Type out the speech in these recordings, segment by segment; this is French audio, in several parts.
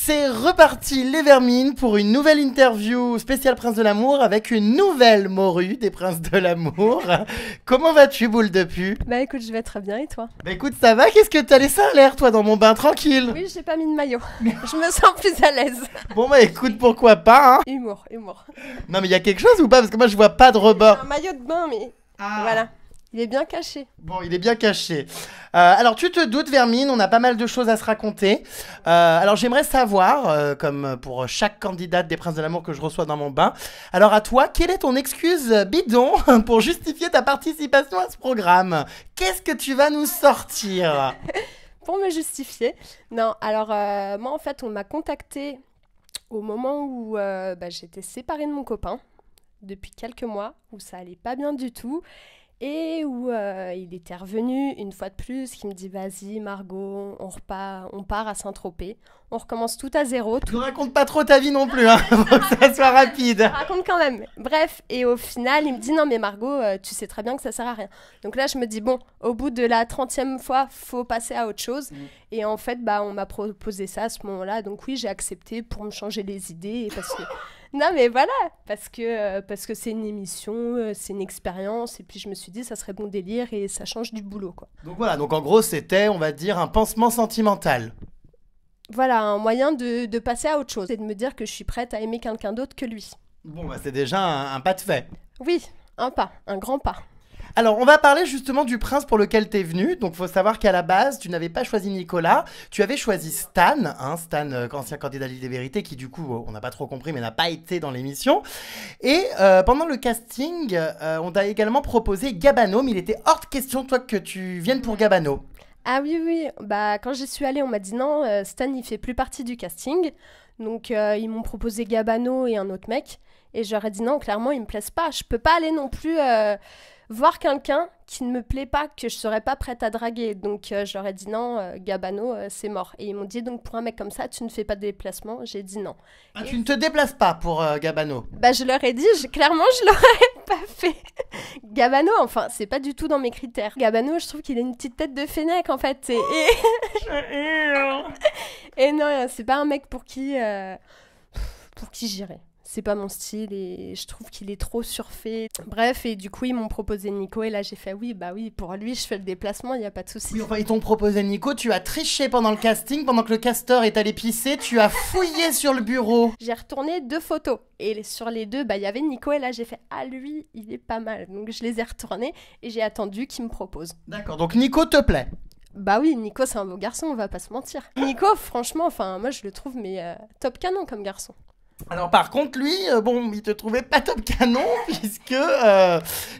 C'est reparti les Vermines pour une nouvelle interview spéciale Prince de l'amour avec une nouvelle morue des Princes de l'amour. Comment vas-tu, boule de pu? Bah écoute, je vais très bien et toi? Bah écoute, ça va? Qu'est-ce que t'as laissé à l'air toi dans mon bain tranquille? Oui, j'ai pas mis de maillot. Je me sens plus à l'aise. Bon bah écoute, pourquoi pas hein? Humour. Non mais il y a quelque chose ou pas? Parce que moi je vois pas de rebord. Un maillot de bain, mais voilà. Il est bien caché. Bon, il est bien caché. Alors, tu te doutes, Vermine, on a pas mal de choses à se raconter. Alors, j'aimerais savoir, comme pour chaque candidate des Princes de l'amour que je reçois dans mon bain, alors à toi, quelle est ton excuse bidon pour justifier ta participation à ce programme? Qu'est-ce que tu vas nous sortir? Pour me justifier. Non, alors moi en fait, on m'a contacté au moment où j'étais séparée de mon copain depuis quelques mois, où ça allait pas bien du tout. Et où il était revenu une fois de plus, qui me dit vas-y Margot, on part à Saint-Tropez, on recommence tout à zéro. Ne raconte pas trop ta vie non plus, hein, faut que ça soit rapide. Je raconte quand même. Bref, et au final, il me dit non mais Margot, tu sais très bien que ça sert à rien. Donc là, je me dis bon, au bout de la 30e fois, faut passer à autre chose. Et en fait, on m'a proposé ça à ce moment-là. Donc oui, j'ai accepté pour me changer les idées parce que... Non mais voilà, parce que c'est une émission, c'est une expérience, et puis je me suis dit ça serait bon délire et ça change du boulot quoi. Donc voilà, donc en gros c'était, on va dire, un pansement sentimental. Voilà, un moyen de passer à autre chose et de me dire que je suis prête à aimer quelqu'un d'autre que lui. Bon bah c'est déjà un pas de fait. Oui, un grand pas. Alors, on va parler justement du prince pour lequel t'es venu. Donc, faut savoir qu'à la base, tu n'avais pas choisi Nicolas. Tu avais choisi Stan, ancien candidat Ligue des Vérités, qui du coup, on n'a pas trop compris, mais n'a pas été dans l'émission. Et pendant le casting, on t'a également proposé Gabano, mais il était hors de question, toi, que tu viennes pour Gabano. Ah oui, quand j'y suis allée, on m'a dit non, Stan, il fait plus partie du casting. Donc, ils m'ont proposé Gabano et un autre mec. Et j'aurais dit non, clairement, ils me plaisent pas. Je peux pas aller non plus... voir quelqu'un qui ne me plaît pas, que je serais pas prête à draguer. Donc je leur ai dit non, Gabano, c'est mort. Et ils m'ont dit donc pour un mec comme ça, tu ne fais pas de déplacement. J'ai dit non. Ah, tu ne te déplaces pas pour Gabano? Je leur ai dit, clairement, je l'aurais pas fait. Gabano, enfin, c'est pas du tout dans mes critères. Gabano, je trouve qu'il a une petite tête de fennec en fait. Et non, c'est pas un mec pour qui j'irais. C'est pas mon style et je trouve qu'il est trop surfait. Bref, et du coup, ils m'ont proposé Nico et là, j'ai fait oui, pour lui, je fais le déplacement, il n'y a pas de souci. Oui, enfin, ils t'ont proposé Nico, tu as triché pendant le casting, pendant que le casteur est allé pisser, tu as fouillé sur le bureau. J'ai retourné 2 photos et sur les 2, il y avait Nico et là, j'ai fait ah, lui, il est pas mal. Donc, je les ai retournées et j'ai attendu qu'il me propose. D'accord, donc Nico te plaît? Bah oui, Nico, c'est un beau garçon, on va pas se mentir. Nico, franchement, moi, je le trouve top canon comme garçon. Alors par contre lui, il te trouvait pas top canon puisque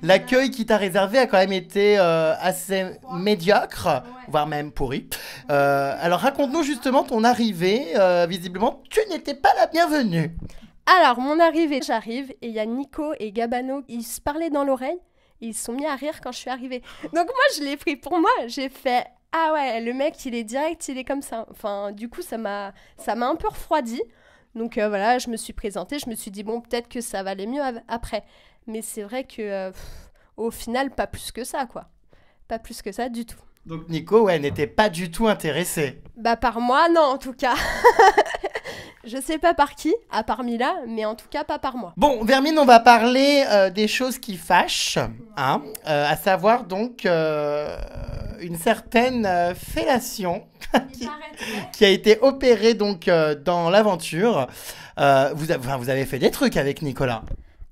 l'accueil qu'il t'a réservé a quand même été assez médiocre, voire même pourri. Alors raconte-nous justement ton arrivée, visiblement tu n'étais pas la bienvenue. Alors mon arrivée, j'arrive et il y a Nico et Gabano, ils se parlaient dans l'oreille et ils se sont mis à rire quand je suis arrivée. Donc moi je l'ai pris pour moi, j'ai fait ah ouais, le mec il est direct, il est comme ça. Enfin du coup ça m'a un peu refroidi. Donc voilà, je me suis présentée, je me suis dit bon, peut-être que ça va aller mieux après. Mais c'est vrai que au final, pas plus que ça, quoi. Pas plus que ça du tout. Donc Nico, n'était pas du tout intéressé. Par moi, non, en tout cas. Je sais pas par qui, à part Mila, mais en tout cas pas par moi. Bon, Vermine, on va parler des choses qui fâchent, hein, à savoir donc une certaine fellation qui a été opérée donc dans l'aventure. Vous avez fait des trucs avec Nicolas.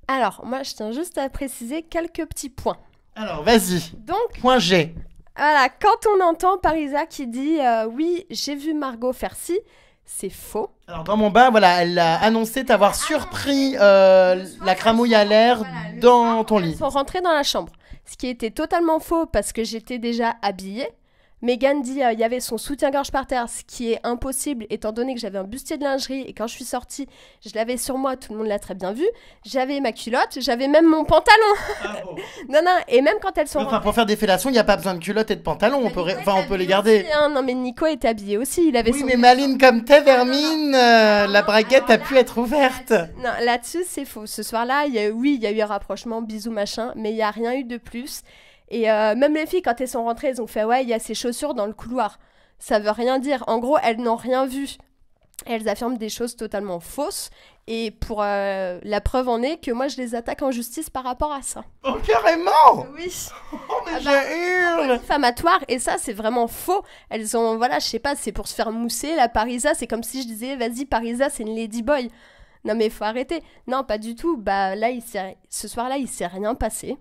Alors, moi, je tiens juste à préciser quelques petits points. Alors, vas-y. Donc, point G. Voilà, quand on entend Parisa qui dit oui, j'ai vu Margot faire ci, c'est faux. Alors dans mon bain, elle a annoncé t'avoir surpris la cramouille à l'air dans ton lit. Ils sont rentrés dans la chambre, ce qui était totalement faux parce que j'étais déjà habillée. Megan dit il y avait son soutien-gorge par terre, ce qui est impossible étant donné que j'avais un bustier de lingerie et quand je suis sortie, je l'avais sur moi, tout le monde l'a très bien vu. J'avais ma culotte, j'avais même mon pantalon. Ah bon. Non, et même quand elles sont rentrées... pour faire des fellations, il n'y a pas besoin de culotte et de pantalon, on peut les garder. Aussi, hein. Non mais Nico était habillé aussi, il avait oui, mais maline comme t'es, Vermine, la braguette a pu être ouverte. Non, là-dessus c'est faux. Ce soir-là, il y a eu un rapprochement, bisous machin, mais il n'y a rien eu de plus. Et même les filles, quand elles sont rentrées, elles ont fait « Ouais, il y a ses chaussures dans le couloir ». Ça veut rien dire. En gros, elles n'ont rien vu. Elles affirment des choses totalement fausses. Et pour la preuve en est que moi, je les attaque en justice par rapport à ça. Oh, carrément! Oui. Oh, mais je hurle! Diffamatoire, et ça, c'est vraiment faux. Elles ont, voilà, je sais pas, c'est pour se faire mousser. La Parisa, c'est comme si je disais, vas-y, Parisa, c'est une ladyboy. Non, mais faut arrêter. Non, pas du tout. Bah, là, ce soir-là, il s'est rien passé.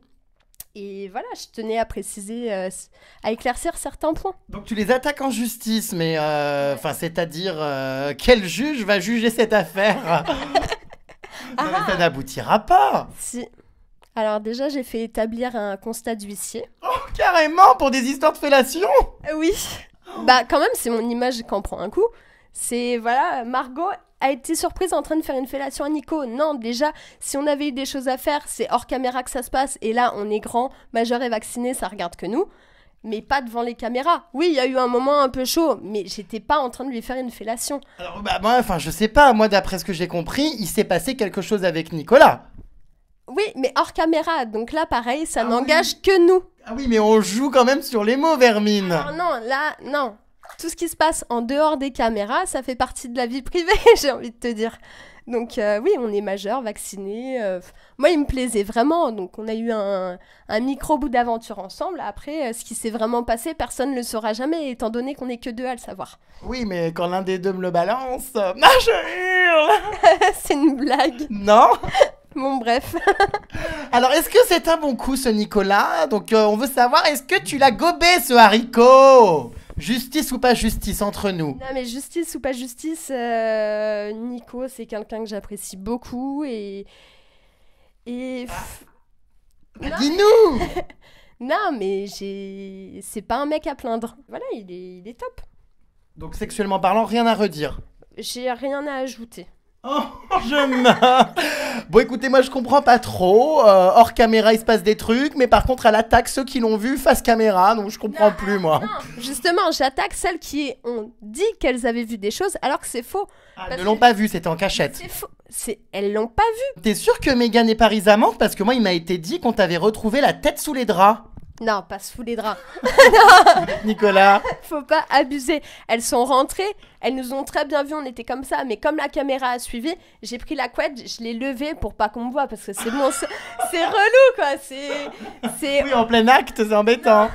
Et voilà, je tenais à préciser, à éclaircir certains points. Donc tu les attaques en justice, mais c'est-à-dire quel juge va juger cette affaire? Non, mais ça n'aboutira pas. Si. Alors déjà, j'ai fait établir un constat d'huissier. Oh, carrément, pour des histoires de fellation? Oui. Bah quand même, c'est mon image qui en prend un coup. C'est, voilà, Margot a été surprise en train de faire une fellation à Nico. Non, déjà, si on avait eu des choses à faire, c'est hors caméra que ça se passe. Et là, on est grand, majeur et vacciné, ça regarde que nous. Mais pas devant les caméras. Oui, il y a eu un moment un peu chaud, mais j'étais pas en train de lui faire une fellation. Alors, bah, moi, je sais pas. Moi, d'après ce que j'ai compris, il s'est passé quelque chose avec Nicolas. Oui, mais hors caméra. Donc là, pareil, ça n'engage que nous. Ah oui, mais on joue quand même sur les mots, Vermine. Alors non, là, non. Tout ce qui se passe en dehors des caméras, ça fait partie de la vie privée, j'ai envie de te dire. Donc oui, on est majeur, vacciné. Moi, il me plaisait vraiment. Donc on a eu un micro-bout d'aventure ensemble. Après, ce qui s'est vraiment passé, personne ne le saura jamais, étant donné qu'on n'est que deux à le savoir. Oui, mais quand l'un des deux me le balance... Ah, je hurle. C'est une blague. Non. Bon, bref. Alors, est-ce que c'est un bon coup, ce Nicolas? Donc, on veut savoir, est-ce que tu l'as gobé, ce haricot? Justice ou pas justice entre nous? Non, mais justice ou pas justice, Nico, c'est quelqu'un que j'apprécie beaucoup et... Dis-nous. Non, mais c'est pas un mec à plaindre. Voilà, il est top. Donc, sexuellement parlant, rien à redire. J'ai rien à ajouter. Oh, je meurs. Bon, écoutez, moi, je comprends pas trop. Hors caméra, il se passe des trucs, mais par contre, elle attaque ceux qui l'ont vu face caméra, donc je comprends plus, moi. Non, justement, j'attaque celles qui ont dit qu'elles avaient vu des choses, alors que c'est faux. Elles ne l'ont pas vu, c'était en cachette. C'est faux. Elles l'ont pas vu. T'es sûr que Mégane et Parisa mentent? Parce que moi, il m'a été dit qu'on t'avait retrouvé la tête sous les draps. Non, pas sous les draps. Nicolas. Faut pas abuser. Elles sont rentrées, elles nous ont très bien vus, on était comme ça, mais comme la caméra a suivi, j'ai pris la couette, je l'ai levée pour pas qu'on me voit, parce que c'est bon, c'est relou, quoi. C'est... Oui, en plein acte, c'est embêtant.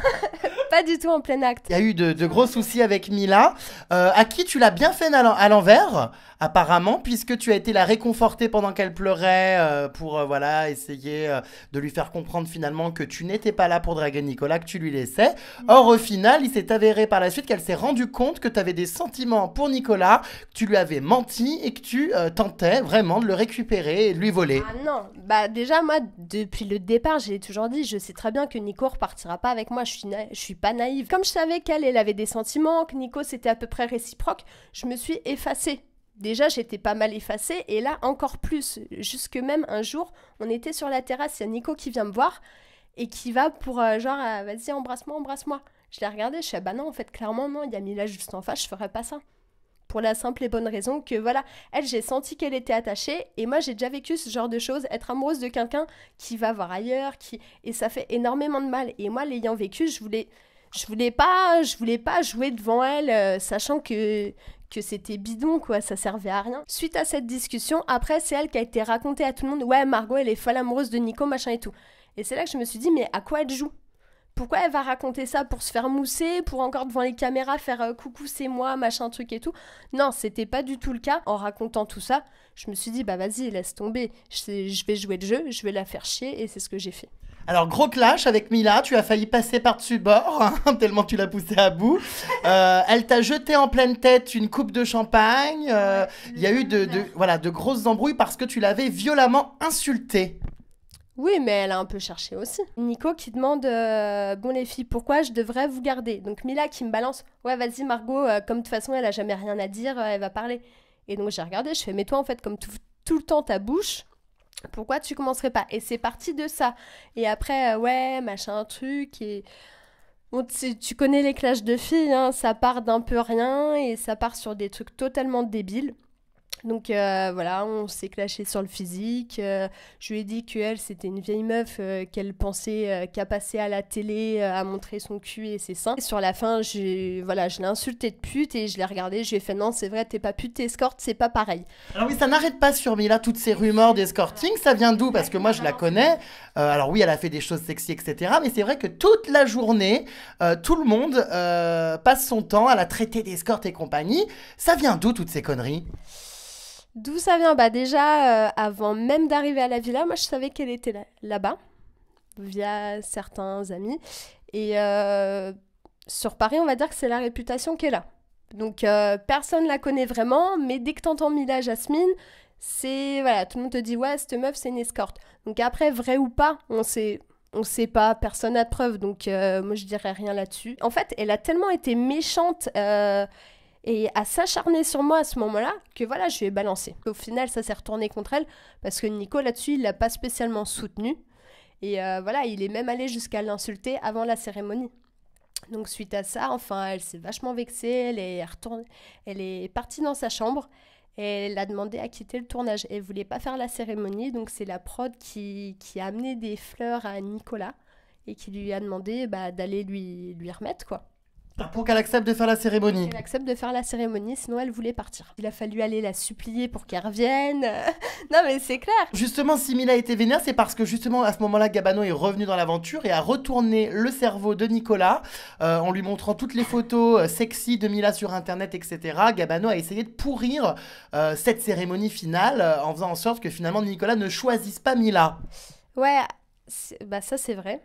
Pas du tout en plein acte. Il y a eu de gros soucis avec Mila, à qui tu l'as bien fait à l'envers, apparemment, puisque tu as été la réconforter pendant qu'elle pleurait pour voilà, essayer de lui faire comprendre finalement que tu n'étais pas là pour draguer Nicolas, que tu lui laissais. Or, au final, il s'est avéré par la suite qu'elle s'est rendue compte que tu avais des sentiments pour Nicolas, que tu lui avais menti et que tu tentais vraiment de le récupérer et de lui voler. Ah non, bah déjà moi, depuis le départ, j'ai toujours dit, je sais très bien que Nico repartira pas avec moi, je suis pas naïve. Comme je savais qu'elle avait des sentiments, que Nico c'était à peu près réciproque, je me suis effacée. Déjà, j'étais pas mal effacée, et là, encore plus. Jusque même un jour, on était sur la terrasse, il y a Nico qui vient me voir, et qui va pour vas-y, embrasse-moi, embrasse-moi. Je l'ai regardé, je suis bah non, en fait, clairement, non, il y a Mila juste en face, je ferais pas ça. Pour la simple et bonne raison que, voilà, elle, j'ai senti qu'elle était attachée, et moi, j'ai déjà vécu ce genre de choses, être amoureuse de quelqu'un qui va voir ailleurs, et ça fait énormément de mal. Et moi, l'ayant vécu, je voulais pas jouer devant elle, sachant que c'était bidon, quoi, ça servait à rien. Suite à cette discussion, après, c'est elle qui a été racontée à tout le monde, ouais, Margot, elle est folle amoureuse de Nico, machin et tout. Et c'est là que je me suis dit, mais à quoi elle joue? Pourquoi elle va raconter ça? Pour se faire mousser? Pour encore devant les caméras faire coucou, c'est moi, machin truc et tout? Non, c'était pas du tout le cas. En racontant tout ça, je me suis dit, bah vas-y, laisse tomber. Je vais jouer le jeu, je vais la faire chier, et c'est ce que j'ai fait. Alors, gros clash avec Mila, tu as failli passer par-dessus bord, hein, tellement tu l'as poussée à bout. Elle t'a jeté en pleine tête une coupe de champagne. Il y a eu de grosses embrouilles parce que tu l'avais violemment insultée. Oui, mais elle a un peu cherché aussi. Nico qui demande bon les filles, pourquoi je devrais vous garder? Donc Mila qui me balance, ouais vas-y Margot, comme de toute façon elle a jamais rien à dire, elle va parler. Et donc j'ai regardé, je fais, mais toi en fait comme tout le temps ta bouche, pourquoi tu commencerais pas? Et c'est parti de ça. Et après ouais machin truc, et bon, tu connais les clashs de filles, hein, ça part d'un peu rien et ça part sur des trucs totalement débiles. Donc voilà, on s'est clashé sur le physique. Je lui ai dit qu'elle, c'était une vieille meuf qu'elle pensait qu'à passer à la télé, à montrer son cul et ses seins. Et sur la fin, je l'ai insultée de pute et je l'ai regardée. Je lui ai fait non, c'est vrai, t'es pas pute, t'es escorte, c'est pas pareil. Alors oui, ça n'arrête pas sur Mila, toutes ces rumeurs d'escorting, ça vient d'où? Parce que moi je la connais, alors oui elle a fait des choses sexy etc, mais c'est vrai que toute la journée, tout le monde passe son temps à la traiter d'escorte et compagnie. Ça vient d'où toutes ces conneries? D'où ça vient? Bah déjà, avant même d'arriver à la villa, moi je savais qu'elle était là-bas, via certains amis. Et sur Paris, on va dire que c'est la réputation qu'elle a. Donc personne la connaît vraiment, mais dès que t'entends Mila Jasmine, c'est voilà, tout le monde te dit ouais, cette meuf c'est une escorte. Donc après, vrai ou pas, on sait pas, personne n'a de preuves, donc moi je dirais rien là-dessus. En fait, elle a tellement été méchante et à s'acharner sur moi à ce moment-là que voilà, je lui ai balancé. Au final, ça s'est retourné contre elle parce que Nico là-dessus, il l'a pas spécialement soutenu et voilà, il est même allé jusqu'à l'insulter avant la cérémonie. Donc suite à ça, enfin, elle s'est vachement vexée, elle est partie dans sa chambre et elle a demandé à quitter le tournage. Elle voulait pas faire la cérémonie, donc c'est la prod qui a amené des fleurs à Nicolas et qui lui a demandé d'aller lui remettre quoi. Pour qu'elle accepte de faire la cérémonie. Elle accepte de faire la cérémonie, sinon elle voulait partir. Il a fallu aller la supplier pour qu'elle revienne. Non mais c'est clair. Justement, si Mila était vénère, c'est parce que justement à ce moment-là, Gabano est revenu dans l'aventure et a retourné le cerveau de Nicolas en lui montrant toutes les photos sexy de Mila sur internet, etc. Gabano a essayé de pourrir cette cérémonie finale en faisant en sorte que finalement Nicolas ne choisisse pas Mila. Ouais, ça c'est vrai.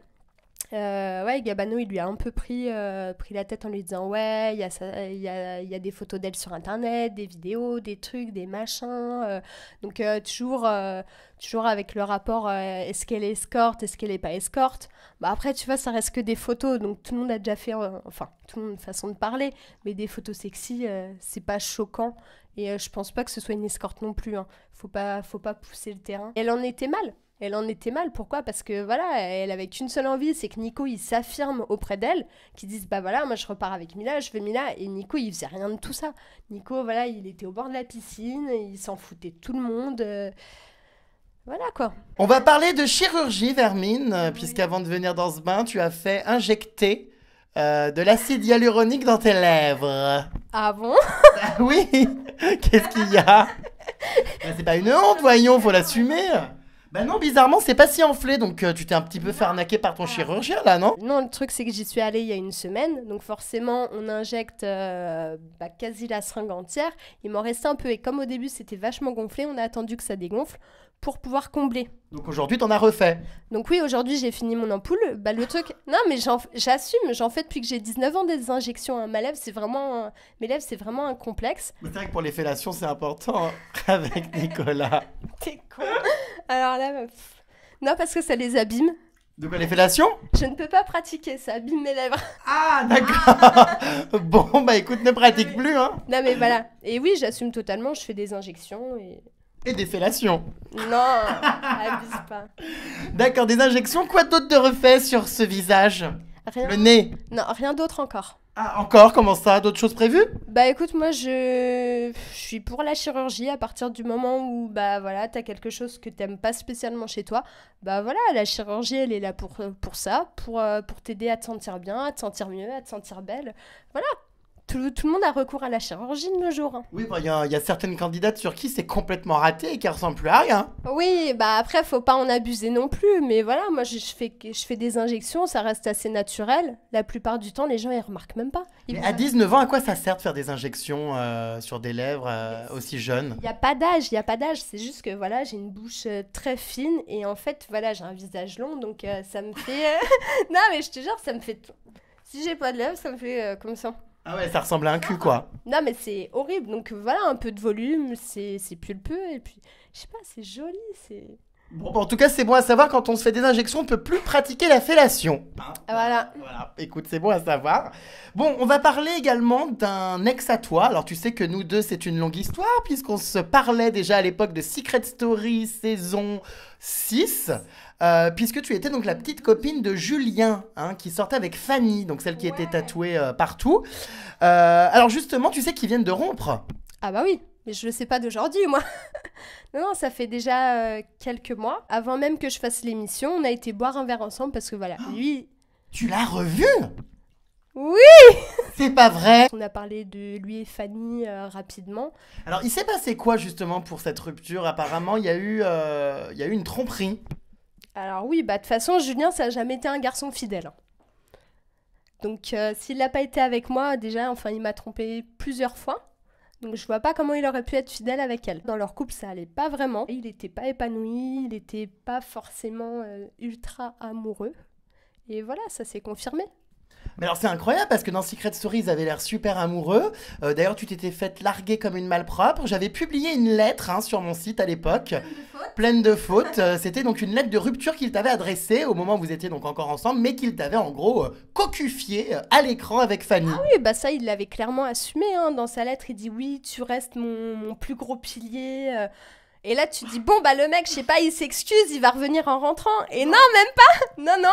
Ouais, Gabano, il lui a un peu pris la tête en lui disant ouais, il y a des photos d'elle sur internet, des vidéos, des trucs, des machins. Donc toujours avec le rapport est-ce qu'elle est escorte, est-ce qu'elle est pas escorte. Bah après, tu vois, ça reste que des photos, donc tout le monde a déjà fait, enfin, tout le monde a une façon de parler, mais des photos sexy, c'est pas choquant. Et je pense pas que ce soit une escorte non plus. Hein. Faut pas pousser le terrain. Elle en était mal. Elle en était mal, pourquoi? Parce que voilà, elle avait qu'une seule envie, c'est que Nico il s'affirme auprès d'elle, qu'il dise bah voilà, moi je repars avec Mila, je veux Mila, et Nico il faisait rien de tout ça. Nico voilà, il était au bord de la piscine, il s'en foutait de tout le monde, voilà quoi. On va parler de chirurgie, Vermine, puisqu'avant de venir dans ce bain, tu as fait injecter de l'acide hyaluronique dans tes lèvres. Ah bon? Ah oui. Qu'est-ce qu'il y a? C'est pas une honte, voyons, faut l'assumer. Bah non, bizarrement, c'est pas si enflé, donc tu t'es un petit peu fait arnaquer par ton chirurgien, là, non? Non, le truc, c'est que j'y suis allée il y a une semaine, donc forcément, on injecte quasi la seringue entière. Il m'en restait un peu, et comme au début, c'était vachement gonflé, on a attendu que ça dégonfle pour pouvoir combler. Donc aujourd'hui, t'en as refait. Donc oui, aujourd'hui, j'ai fini mon ampoule. Bah le truc... Non, mais j'assume, j'en fais depuis que j'ai 19 ans des injections à ma lèvre, c'est vraiment... Mes lèvres, c'est vraiment un complexe. Mais c'est vrai que pour les fellations, c'est important, hein, avec Nicolas. T'es con. Alors là, non, parce que ça les abîme. De quoi, les fellations? Je ne peux pas pratiquer, ça abîme mes lèvres. Ah, d'accord. Bon, bah écoute, ne pratique plus, hein. Non, mais voilà. Et oui, j'assume totalement, je fais des injections et... Et des fellations. Non, abuse pas. D'accord, des injections. Quoi d'autre te refait sur ce visage? Rien. Le nez? Non, rien d'autre encore. Ah, encore? Comment ça? D'autres choses prévues? Bah écoute, moi je suis pour la chirurgie à partir du moment où bah voilà, t'as quelque chose que t'aimes pas spécialement chez toi. Bah voilà, la chirurgie elle est là pour ça, pour t'aider à te sentir bien, à te sentir mieux, à te sentir belle. Voilà. Tout le monde a recours à la chirurgie de nos jours. Hein. Oui, il y a certaines candidates sur qui c'est complètement raté et qui ressemblent plus à rien. Oui, bah après, faut pas en abuser non plus. Mais voilà, moi, je fais des injections, ça reste assez naturel. La plupart du temps, les gens, ils remarquent même pas. Mais à 19 ans, à quoi ça sert de faire des injections sur des lèvres aussi jeunes? Il y a pas d'âge. C'est juste que voilà, j'ai une bouche très fine et en fait, voilà, j'ai un visage long, donc ça me fait... Non, mais je te jure, ça me fait... Si j'ai pas de lèvres, ça me fait comme ça. Ah ouais, ça ressemble à un cul, quoi. Non, mais c'est horrible. Donc voilà, un peu de volume, c'est pulpeux. Et puis, je sais pas, c'est joli, c'est... Bon, en tout cas, c'est bon à savoir, quand on se fait des injections, on ne peut plus pratiquer la fellation. Hein, voilà. Écoute, c'est bon à savoir. Bon, on va parler également d'un ex à toi. Alors, tu sais que nous deux, c'est une longue histoire, puisqu'on se parlait déjà à l'époque de Secret Story saison 6. Puisque tu étais donc la petite copine de Julien, hein, qui sortait avec Fanny, donc celle qui était tatouée partout. Alors justement, tu sais qu'ils viennent de rompre. Ah bah oui. Mais je le sais pas d'aujourd'hui, moi. Non, ça fait déjà quelques mois. Avant même que je fasse l'émission, on a été boire un verre ensemble parce que voilà, lui... Tu l'as revu? Oui! C'est pas vrai. On a parlé de lui et Fanny rapidement. Alors, il s'est passé quoi justement pour cette rupture? Apparemment, il y a eu une tromperie. Alors oui, bah de toute façon, Julien, ça n'a jamais été un garçon fidèle, hein. Donc s'il n'a pas été avec moi, déjà, enfin, il m'a trompé plusieurs fois. Donc je vois pas comment il aurait pu être fidèle avec elle. Dans leur couple, ça allait pas vraiment. Il était pas épanoui, il était pas forcément ultra amoureux. Et voilà, ça s'est confirmé. Mais alors c'est incroyable parce que dans Secret Story, ils avaient l'air super amoureux. D'ailleurs, tu t'étais faite larguer comme une malpropre. J'avais publié une lettre sur mon site à l'époque, pleine de fautes. C'était donc une lettre de rupture qu'il t'avait adressée au moment où vous étiez donc encore ensemble, mais qu'il t'avait en gros cocufié à l'écran avec Fanny. Oui, bah ça, il l'avait clairement assumé, hein. Dans sa lettre, il dit oui, tu restes mon plus gros pilier. Et là, tu dis, bon, bah le mec, je sais pas, il s'excuse, il va revenir en rentrant. Et non, même pas. Non.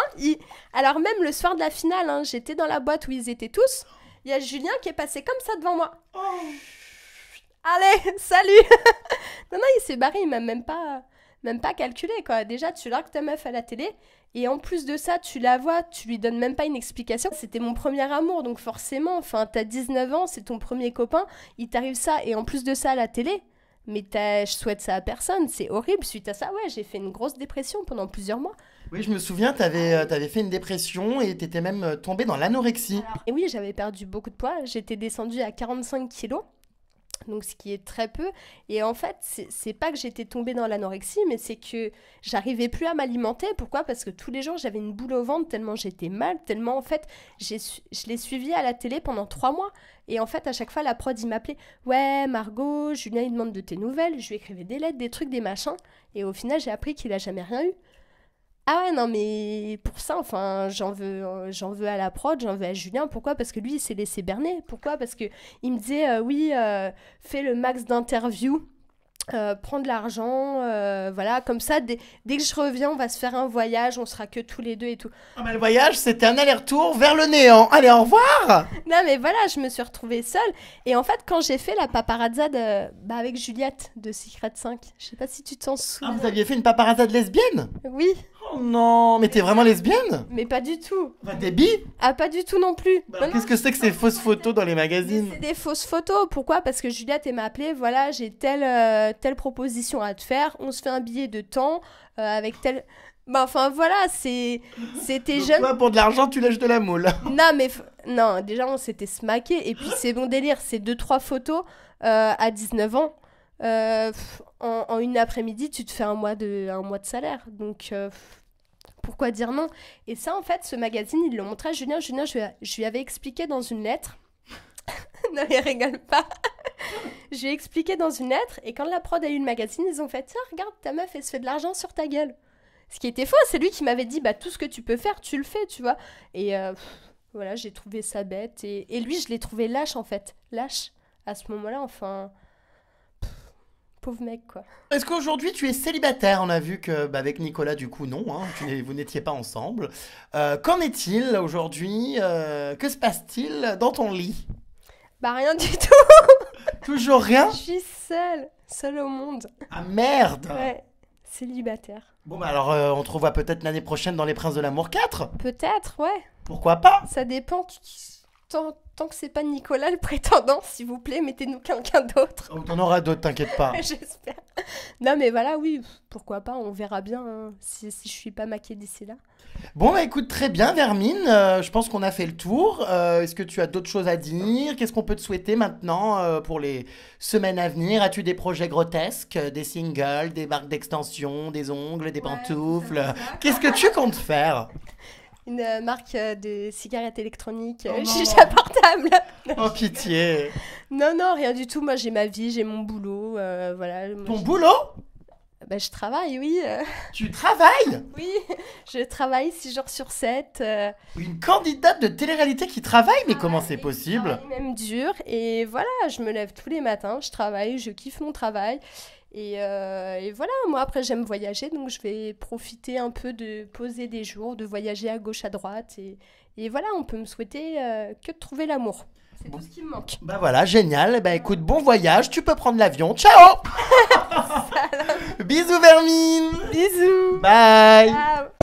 Alors même le soir de la finale, hein, j'étais dans la boîte où ils étaient tous. Il y a Julien qui est passé comme ça devant moi. Allez, salut. Non, il s'est barré, il m'a même pas calculé, quoi. Déjà, tu largues ta meuf à la télé. Et en plus de ça, tu la vois, tu lui donnes même pas une explication. C'était mon premier amour, donc forcément, enfin, t'as 19 ans, c'est ton premier copain, il t'arrive ça, et en plus de ça, à la télé. Mais je souhaite ça à personne, c'est horrible. Suite à ça, ouais, j'ai fait une grosse dépression pendant plusieurs mois. Oui, je me souviens, t'avais fait une dépression et t'étais même tombée dans l'anorexie. Et oui, j'avais perdu beaucoup de poids. J'étais descendue à 45 kilos, donc ce qui est très peu. Et en fait, c'est pas que j'étais tombée dans l'anorexie, mais c'est que j'arrivais plus à m'alimenter. Pourquoi? Parce que tous les jours, j'avais une boule au ventre tellement j'étais mal, tellement en fait, je l'ai suivi à la télé pendant 3 mois. Et en fait, à chaque fois, la prod, il m'appelait. Ouais, Margot, Julien, il demande de tes nouvelles. Je lui écrivais des lettres, des trucs, des machins. Et au final, j'ai appris qu'il a jamais rien eu. Ah ouais, non, mais pour ça, enfin, j'en veux à la prod, j'en veux à Julien. Pourquoi? Parce que lui, il s'est laissé berner. Pourquoi? Parce que il me disait, oui, fais le max d'interviews. Prends de l'argent, voilà, comme ça, dès que je reviens, on va se faire un voyage, on sera que tous les deux et tout. Ah bah, le voyage, c'était un aller-retour vers le néant. Allez, au revoir. Non, mais voilà, je me suis retrouvée seule. Et en fait, quand j'ai fait la paparazza avec Juliette de Secret 5, je sais pas si tu t'en Ah, souviens. vous aviez fait une paparazza de lesbienne? Oui, Oh non, mais t'es vraiment lesbienne? mais pas du tout. Enfin, t'es bi? Ah, pas du tout non plus. Bah, Non, non, qu'est-ce que c'est que ces fausses photos dans les magazines? c'est des fausses photos. Pourquoi? Parce que Juliette, elle m'a appelé, voilà, j'ai telle proposition à te faire, on se fait un billet de temps avec tel... Bah, enfin, voilà, c'était Donc, jeune. toi, pour de l'argent, tu lâches de la moule. Non, mais non, déjà, on s'était smaqué. Et puis, c'est bon délire. C'est 2-3 photos à 19 ans. En une après-midi, tu te fais un mois de salaire. Donc, pourquoi dire non? Et ça, en fait, ce magazine, ils l'ont montré à Julien. Julien, je lui avais expliqué dans une lettre. Non, mais rigole pas. Je lui ai expliqué dans une lettre. Et quand la prod a eu le magazine, ils ont fait, tiens, regarde, ta meuf, elle se fait de l'argent sur ta gueule. Ce qui était faux, c'est lui qui m'avait dit, bah, tout ce que tu peux faire, tu le fais, tu vois. Et voilà, j'ai trouvé ça bête. Et lui, je l'ai trouvé lâche, en fait. Lâche. À ce moment-là, enfin... Pauvre mec, quoi. Est-ce qu'aujourd'hui, tu es célibataire? On a vu que, avec Nicolas, du coup, non, hein, vous n'étiez pas ensemble. Qu'en est-il aujourd'hui? Que se passe-t-il dans ton lit? Bah, rien du tout. Toujours rien? Je suis seule au monde. Ah merde! Ouais, célibataire. Bon, bah alors, on te revoit peut-être l'année prochaine dans Les Princes de l'Amour 4? Peut-être, ouais. Pourquoi pas? Ça dépend. Tant que c'est pas Nicolas le prétendant, s'il vous plaît, mettez-nous quelqu'un d'autre. Oh, t'en auras d'autres, t'inquiète pas. J'espère. Non, mais voilà, oui, pourquoi pas, on verra bien hein, si je suis pas maquée d'ici là. Bon, bah écoute, très bien, Vermine. Je pense qu'on a fait le tour. Est-ce que tu as d'autres choses à dire? Qu'est-ce qu'on peut te souhaiter maintenant pour les semaines à venir? As-tu des projets grotesques, des singles, des marques d'extension, des ongles, des pantoufles? Qu'est-ce que tu comptes faire? Une marque de cigarettes électroniques, Oh non. chicha portable. Oh, pitié. Non, rien du tout. Moi, j'ai ma vie, j'ai mon boulot. Voilà. Ton boulot? Bah, je travaille, oui. Tu travailles? Oui, je travaille 6 jours sur 7. Une candidate de télé-réalité qui travaille? Mais comment c'est possible? Même dur. Et voilà, je me lève tous les matins, je travaille, je kiffe mon travail. Et voilà, moi après j'aime voyager, donc je vais profiter un peu de poser des jours, de voyager à gauche, à droite. Et voilà, on peut me souhaiter que de trouver l'amour. C'est tout ce qui me manque. Bah voilà, génial. Eh ben écoute, bon voyage, tu peux prendre l'avion. Ciao. Bisous Vermine. Bisous. Bye. Ciao.